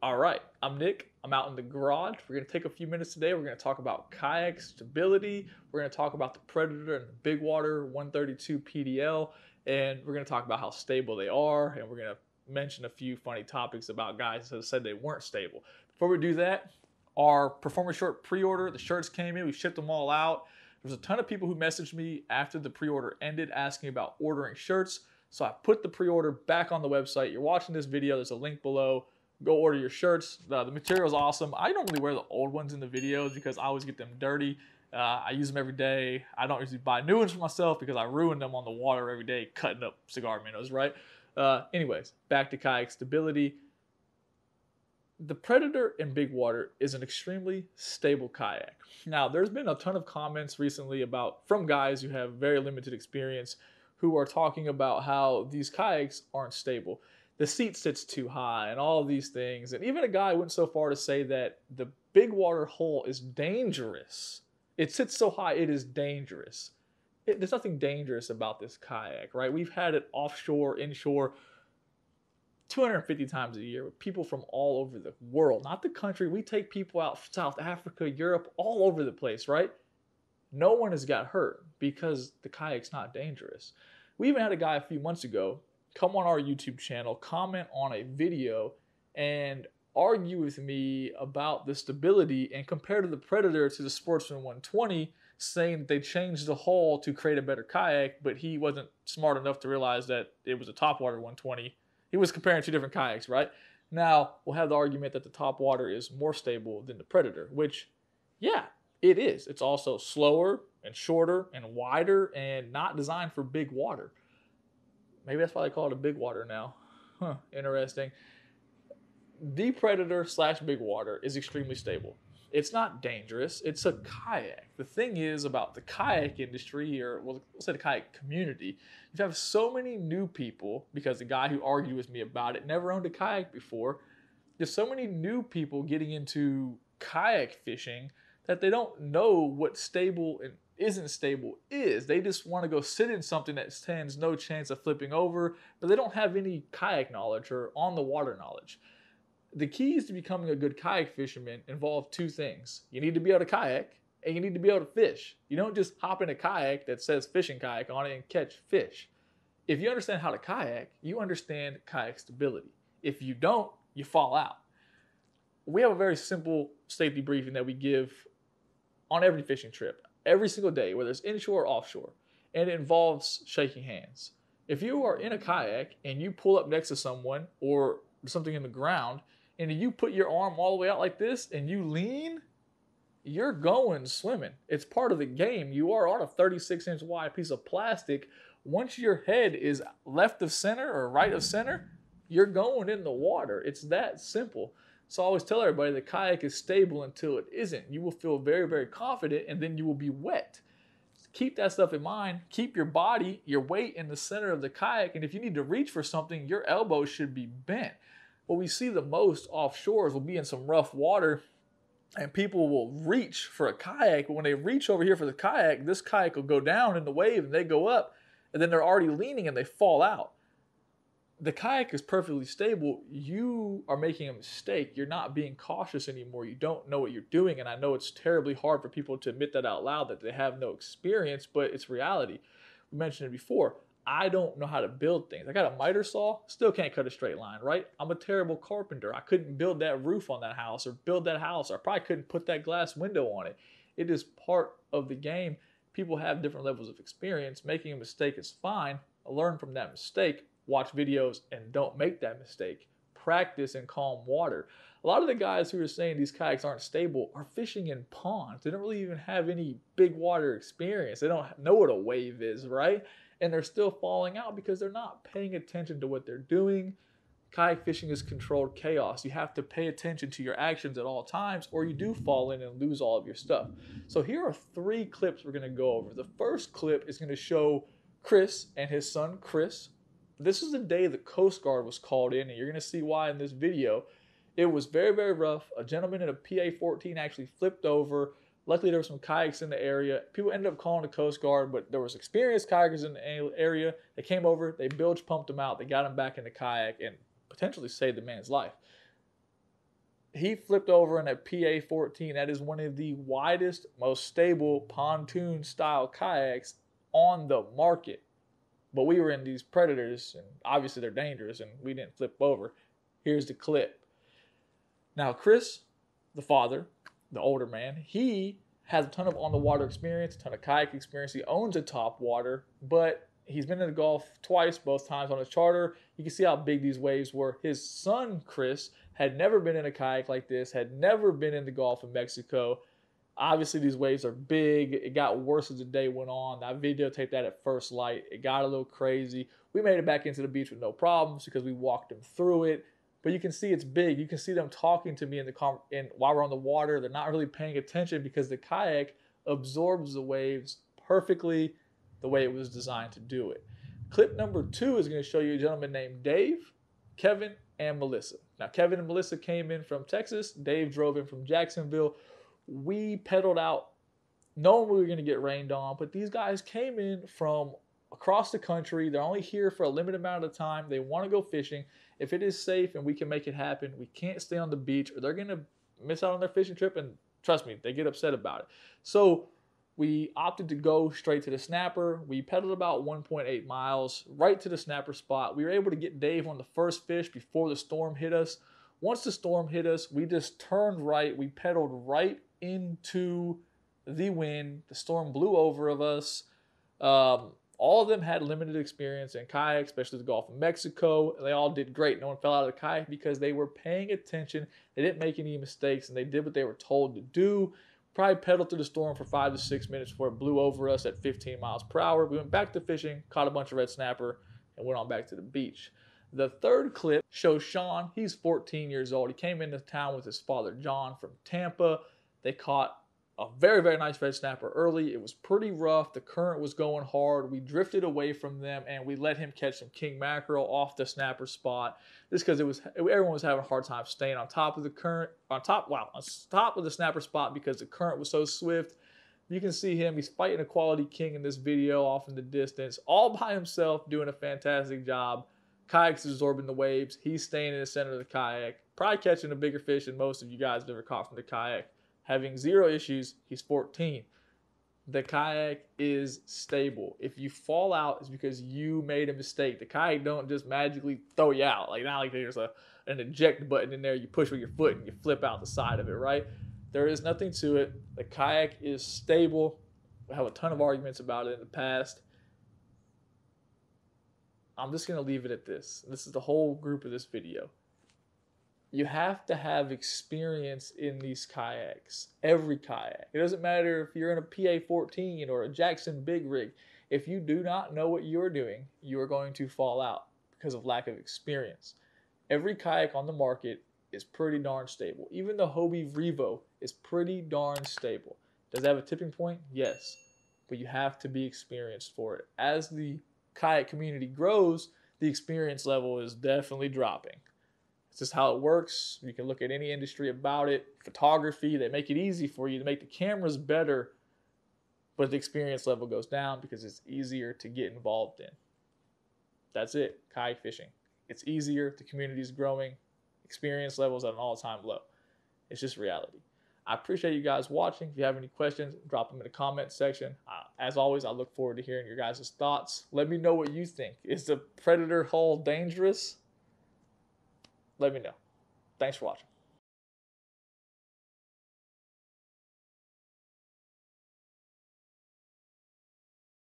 All right, I'm Nick. I'm out in the garage. We're going to take a few minutes today. We're going to talk about kayak stability. We're going to talk about the Predator and the Bigwater 132 PDL. And we're going to talk about how stable they are. And we're going to mention a few funny topics about guys that said they weren't stable. Before we do that, our Performance Short pre-order, the shirts came in. We shipped them all out. There was a ton of people who messaged me after the pre-order ended asking about ordering shirts. So I put the pre-order back on the website. You're watching this video. There's a link below. Go order your shirts. The material is awesome. I don't really wear the old ones in the videos because I always get them dirty. I use them every day. I don't usually buy new ones for myself because I ruin them on the water every day cutting up cigar minnows, right? Anyways, back to kayak stability. The Predator and Bigwater is an extremely stable kayak. Now, there's been a ton of comments recently from guys who have very limited experience who are talking about how these kayaks aren't stable. The seat sits too high and all of these things. And even a guy went so far to say that the Bigwater hull is dangerous. It sits so high, it is dangerous. There's nothing dangerous about this kayak, right? We've had it offshore, inshore, 250 times a year with people from all over the world, not the country. We take people out South Africa, Europe, all over the place, right? No one has got hurt because the kayak's not dangerous. We even had a guy a few months ago come on our YouTube channel, comment on a video, and argue with me about the stability and compare to the Predator to the Sportsman 120, saying that they changed the hull to create a better kayak, but he wasn't smart enough to realize that it was a topwater 120. He was comparing two different kayaks, right? Now, we'll have the argument that the topwater is more stable than the Predator, which, yeah, it is. It's also slower and shorter and wider and not designed for big water. Maybe that's why they call it a Bigwater now. Huh, interesting. The Predator / Bigwater is extremely stable. It's not dangerous. It's a kayak. The thing is about the kayak industry, or we'll say the kayak community, you have so many new people, because the guy who argued with me about it never owned a kayak before. There's so many new people getting into kayak fishing that they don't know what stable and isn't stable is. They just want to go sit in something that stands no chance of flipping over, but they don't have any kayak knowledge or on the water knowledge. The keys to becoming a good kayak fisherman involve two things. You need to be able to kayak, and you need to be able to fish. You don't just hop in a kayak that says fishing kayak on it and catch fish. If you understand how to kayak, you understand kayak stability. If you don't, you fall out. We have a very simple safety briefing that we give on every fishing trip, every single day, whether it's inshore or offshore, and it involves shaking hands. If you are in a kayak and you pull up next to someone or something in the ground, and you put your arm all the way out like this and you lean, you're going swimming. It's part of the game. You are on a 36-inch wide piece of plastic. Once your head is left of center or right of center, you're going in the water. It's that simple. So I always tell everybody the kayak is stable until it isn't. You will feel very, very confident, and then you will be wet. Keep that stuff in mind. Keep your body, your weight in the center of the kayak, and if you need to reach for something, your elbow should be bent. What we see the most offshore will be in some rough water, and people will reach for a kayak, but when they reach over here for the kayak, this kayak will go down in the wave, and they go up, and then they're already leaning, and they fall out. The kayak is perfectly stable. You are making a mistake. You're not being cautious anymore. You don't know what you're doing. And I know it's terribly hard for people to admit that out loud, that they have no experience, but it's reality. We mentioned it before. I don't know how to build things. I got a miter saw, still can't cut a straight line, right? I'm a terrible carpenter. I couldn't build that roof on that house or build that house. Or I probably couldn't put that glass window on it. It is part of the game. People have different levels of experience. Making a mistake is fine. Learn from that mistake. Watch videos and don't make that mistake. Practice in calm water. A lot of the guys who are saying these kayaks aren't stable are fishing in ponds. They don't really even have any big water experience. They don't know what a wave is, right? And they're still falling out because they're not paying attention to what they're doing. Kayak fishing is controlled chaos. You have to pay attention to your actions at all times, or you do fall in and lose all of your stuff. So here are 3 clips we're going to go over. The first clip is going to show Chris and his son Chris. This is the day the Coast Guard was called in, and you're going to see why in this video. It was very, very rough. A gentleman in a PA-14 actually flipped over. Luckily, there were some kayaks in the area. People ended up calling the Coast Guard, but there was experienced kayakers in the area. They came over, they bilge pumped him out, they got him back in the kayak, and potentially saved the man's life. he flipped over in a PA-14. That is one of the widest, most stable pontoon style kayaks on the market. But we were in these Predators, and obviously they're dangerous, and we didn't flip over. Here's the clip. Now, Chris, the father, the older man, he has a ton of on-the-water experience, a ton of kayak experience. He owns a top water, but he's been in the Gulf twice, both times on his charter. You can see how big these waves were. His son, Chris, had never been in a kayak like this, had never been in the Gulf of Mexico. Obviously, these waves are big. It got worse as the day went on. I videotaped that at first light. It got a little crazy. We made it back into the beach with no problems because we walked them through it. But you can see it's big. You can see them talking to me while we're on the water. They're not really paying attention because the kayak absorbs the waves perfectly the way it was designed to do it. Clip number 2 is going to show you a gentleman named Dave, Kevin, and Melissa. Now, Kevin and Melissa came in from Texas. Dave drove in from Jacksonville. We pedaled out knowing we were going to get rained on, but these guys came in from across the country. They're only here for a limited amount of time. They want to go fishing. If it is safe and we can make it happen, we can't stay on the beach or they're going to miss out on their fishing trip, and trust me, they get upset about it. So we opted to go straight to the snapper. We pedaled about 1.8 miles right to the snapper spot. We were able to get Dave on the first fish before the storm hit us. Once the storm hit us, we just turned right. We pedaled right into the wind. The storm blew over of us. All of them had limited experience in kayak, especially the Gulf of Mexico. And they all did great. No one fell out of the kayak because they were paying attention. They didn't make any mistakes, and they did what they were told to do. Probably pedaled through the storm for 5 to 6 minutes before it blew over us at 15 miles per hour. We went back to fishing, caught a bunch of red snapper, and went on back to the beach. The third clip shows Sean. He's 14 years old. He came into town with his father, John, from Tampa. They caught a very, very nice red snapper early. It was pretty rough. The current was going hard. We drifted away from them, and we let him catch some king mackerel off the snapper spot. Just because everyone was having a hard time staying on top of the current, on top of the snapper spot because the current was so swift. You can see him. He's fighting a quality king in this video off in the distance, all by himself, doing a fantastic job. Kayak's absorbing the waves. He's staying in the center of the kayak, probably catching a bigger fish than most of you guys have ever caught from the kayak. Having zero issues. He's 14. The kayak is stable. If you fall out, it's because you made a mistake. The kayak don't just magically throw you out. Like, not like there's an eject button in there. You push with your foot and you flip out the side of it, right? There is nothing to it. The kayak is stable. We have a ton of arguments about it in the past. I'm just going to leave it at this. This is the whole group of this video. You have to have experience in these kayaks. Every kayak. It doesn't matter if you're in a PA-14 or a Jackson Big Rig. If you do not know what you're doing, you are going to fall out because of lack of experience. Every kayak on the market is pretty darn stable. Even the Hobie Revo is pretty darn stable. Does it have a tipping point? Yes. But you have to be experienced for it. As the kayak community grows, the experience level is definitely dropping. It's just how it works. You can look at any industry about it. Photography, they make it easy for you to make the cameras better, but the experience level goes down because it's easier to get involved in. That's it. Kayak fishing. It's easier. The community is growing. Experience levels at an all-time low. It's just reality. I appreciate you guys watching. If you have any questions, drop them in the comment section. As always, I look forward to hearing your guys' thoughts. Let me know what you think. Is the Predator hull dangerous? Let me know. Thanks for watching.